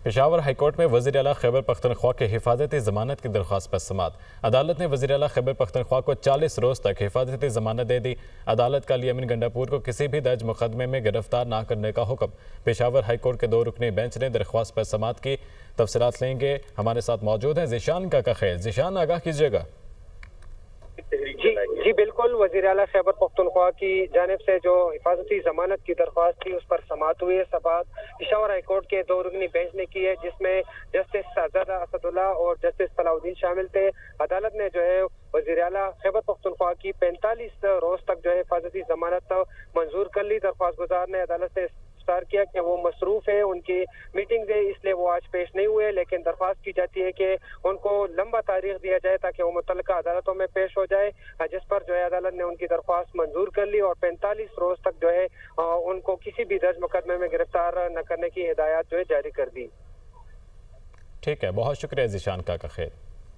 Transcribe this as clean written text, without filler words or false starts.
Peshawar high court में वज़ीर आला खैबर पख्तनख्वा की हिफाजती ज़मानत की दरख्वास्त पर समाअत। अदालत ने वज़ीर आला खैबर पख्तनख्वा को 40 रोज़ तक हिफाजती ज़मानत दे दी। अदालत का अली अमीन गंडापुर को किसी भी दर्ज मुकदमे में गिरफ्तार न करने का हुक्म। पेशावर हाईकोर्ट के 2 रुकनी बेंच ने दरख्वास्त पर समाअत की। तफसीलात लेंगे, हमारे साथ मौजूद हैं ज़ीशान का खैर। ज़ीशान, आगाह कीजिएगा। जी बिल्कुल, वज़ीर आला खैबर पख्तूनख्वा की जानिब से जो हिफाजती जमानत की दरख्वास्त थी उस पर समाअत हुई है। समाअत पेशावर हाईकोर्ट के 2 रुकनी बेंच ने की है, जिसमें जस्टिस शहजादा असदुल्ला और जस्टिस सलाउद्दीन शामिल थे। अदालत ने जो है वज़ीर आला खैबर पख्तूनख्वा की 45 रोज तक जो है हिफाजती जमानत मंजूर कर ली। दरख्वास्त गुजार ने अदालत से किया कि वो मसरूफ है, उनकी मीटिंग है, इसलिए वो आज पेश नहीं हुए, लेकिन दरख्वास्त की जाती है कि उनको लंबा तारीख दिया जाए ताकि वो मुतल्लिका अदालतों में पेश हो जाए, जिस पर जो है अदालत ने उनकी दरख्वास्त मंजूर कर ली और 45 रोज तक जो है उनको किसी भी दर्ज मुकदमे में गिरफ्तार न करने की हिदायत जो है जारी कर दी। ठीक है, बहुत शुक्रिया ज़ीशान का खैर।